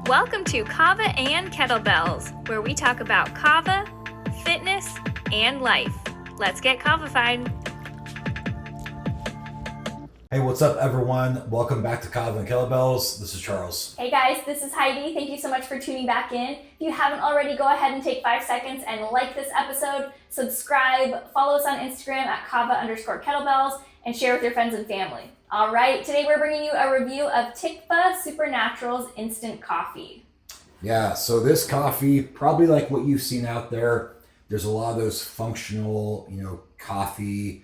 Welcome to Kava and Kettlebells, where we talk about kava, fitness, and life. Let's get kavified. Hey, what's up, everyone? Welcome back to Kava and Kettlebells. This is Charles. Hey guys, this is Heidi. Thank you so much for tuning back in. If you haven't already, go ahead and take 5 seconds and like this episode, subscribe, follow us on Instagram at kava_kettlebells, and share with your friends and family. All right, today we're bringing you a review of Tikvah Supernaturals Instant Coffee. Yeah, so this coffee, probably like what you've seen out there, there's a lot of those functional, coffee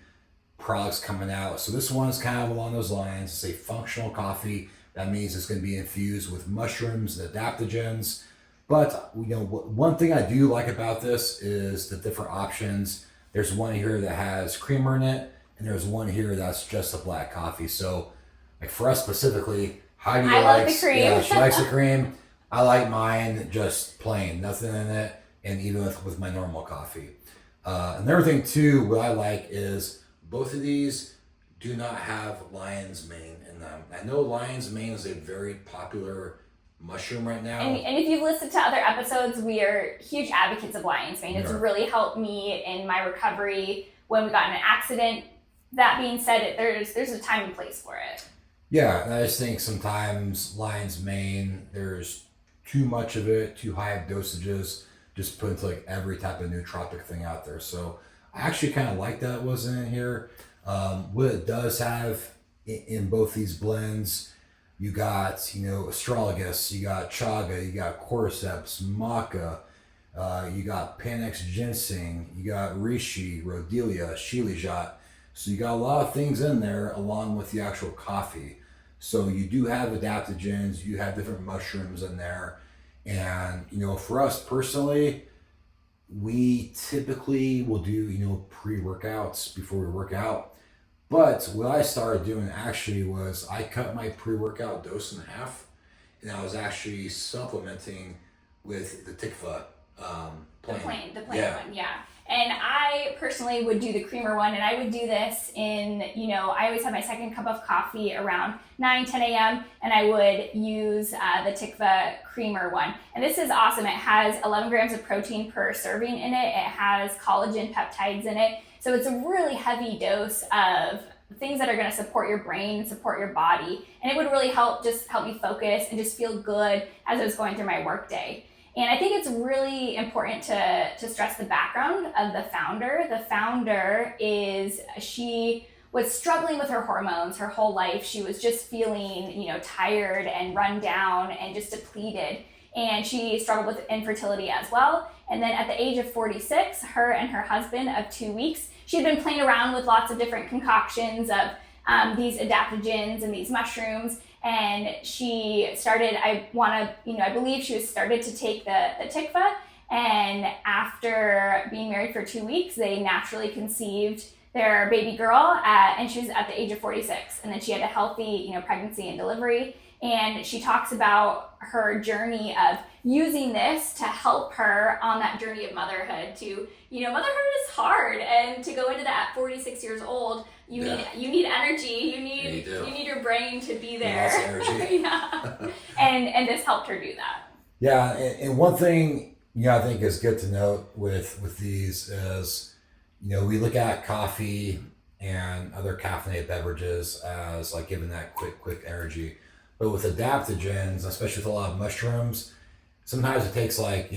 products coming out. So this one is kind of along those lines. It's a functional coffee. That means it's going to be infused with mushrooms and adaptogens. But one thing I do like about this is the different options. There's one here that has creamer in it, and there's one here that's just a black coffee. So, like for us specifically, Heidi likes the cream. Yeah, she likes the cream. I like mine just plain, nothing in it, and even with my normal coffee. Another thing too, what I like is both of these do not have lion's mane in them. I know lion's mane is a very popular mushroom right now. And if you've listened to other episodes, we are huge advocates of lion's mane. It's really helped me in my recovery when we got in an accident. That being said, there's a time and place for it. Yeah, and I just think sometimes lion's mane, there's too much of it, too high of dosages, just put into like every type of nootropic thing out there. So I actually kind of like that it wasn't in here. What it does have in both these blends, you got, astragalus, you got chaga, you got cordyceps, maca, you got panax ginseng, you got reishi, rhodelia, shilajit. So you got a lot of things in there along with the actual coffee. So you do have adaptogens, you have different mushrooms in there. And, for us personally, we typically will do, pre-workouts before we work out. But what I started doing actually was I cut my pre-workout dose in half, and I was actually supplementing with the Tikvah The plain one, yeah. And I personally would do the creamer one, and I would do this in, I always have my second cup of coffee around 9, 10 a.m., and I would use the Tikvah creamer one. And this is awesome. It has 11 grams of protein per serving in it. It has collagen peptides in it. So it's a really heavy dose of things that are going to support your brain and support your body. And it would really help me focus and just feel good as I was going through my work day. And I think it's really important to stress the background of the founder. The founder she was struggling with her hormones her whole life. She was just feeling, tired and run down and just depleted. And she struggled with infertility as well. And then at the age of 46, her and her husband of 2 weeks, she had been playing around with lots of different concoctions of these adaptogens and these mushrooms. And she started, I believe she was started to take the Tikvah. And after being married for 2 weeks, they naturally conceived their baby girl, and she was at the age of 46. And then she had a healthy, pregnancy and delivery. And she talks about her journey of using this to help her on that journey of motherhood. Motherhood is hard, and to go into that at 46 years old, you need energy. You need your brain to be there. Lots of energy. Yeah. and this helped her do that. Yeah, and one thing I think is good to note with these is, we look at coffee and other caffeinated beverages as like giving that quick energy. But with adaptogens, especially with a lot of mushrooms, sometimes it takes a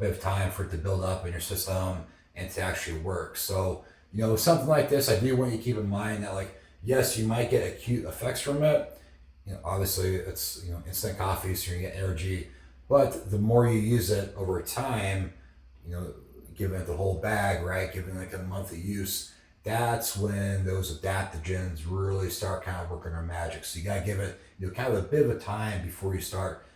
bit of time for it to build up in your system and to actually work. So, something like this, I do want you to keep in mind that yes, you might get acute effects from it. Obviously it's, instant coffee, so you get energy, but the more you use it over time, giving it the whole bag, right? Giving it a month of use, that's when those adaptogens really start kind of working their magic. So you got to give it, kind of a bit of a time before you start,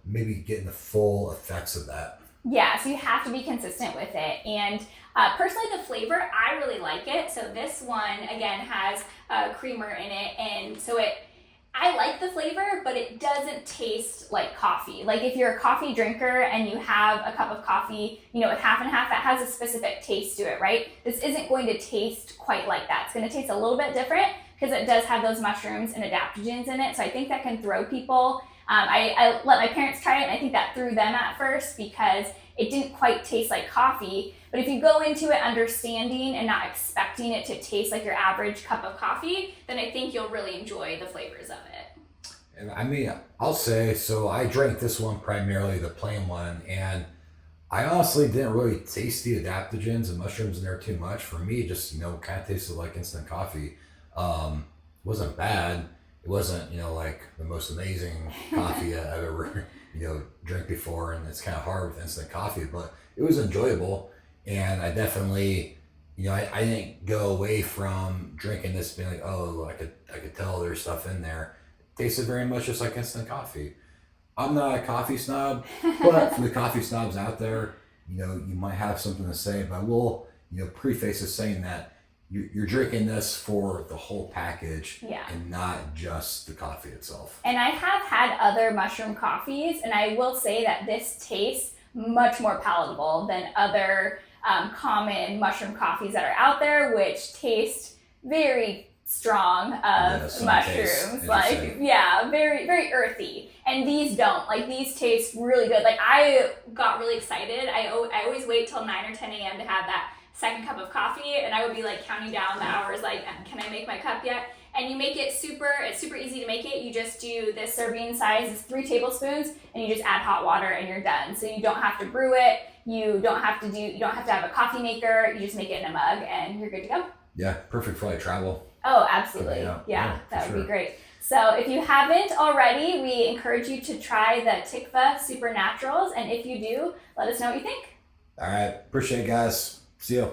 maybe getting the full effects of that. Yeah, so you have to be consistent with it. And personally, the flavor, I really like it. So this one, again, has creamer in it. And so I like the flavor, but it doesn't taste like coffee. Like if you're a coffee drinker and you have a cup of coffee, with half and half, that has a specific taste to it, right? This isn't going to taste quite like that. It's going to taste a little bit different because it does have those mushrooms and adaptogens in it. So I think that can throw people I let my parents try it, and I think that threw them at first because it didn't quite taste like coffee. But if you go into it understanding and not expecting it to taste like your average cup of coffee, then I think you'll really enjoy the flavors of it. And I mean, I'll say, so I drank this one primarily, the plain one, and I honestly didn't really taste the adaptogens and mushrooms in there too much. For me, it just, kind of tasted like instant coffee. It wasn't bad. It wasn't, like the most amazing coffee I've ever, drank before. And it's kind of hard with instant coffee, but it was enjoyable. And I definitely, I didn't go away from drinking this being like, oh, I could tell there's stuff in there. It tasted very much just like instant coffee. I'm not a coffee snob, but for the coffee snobs out there, you might have something to say, but I will, preface this saying that you're drinking this for the whole package and not just the coffee itself. And I have had other mushroom coffees, and I will say that this tastes much more palatable than other common mushroom coffees that are out there, which taste very strong of mushrooms, very, very earthy. And these don't. Like, these taste really good. Like, I got really excited. I always wait till 9 or 10 a.m. to have that second cup of coffee, and I would be like counting down the hours, like, can I make my cup yet? And you make it it's super easy to make it. You just do this serving size is 3 tablespoons, and you just add hot water and you're done. So you don't have to brew it. You don't have to have a coffee maker. You just make it in a mug and you're good to go. Yeah, perfect for like travel. Oh, absolutely. Yeah, that would be great. So if you haven't already, we encourage you to try the Tikvah Supernaturals. And if you do, let us know what you think. All right. Appreciate it, guys. See you.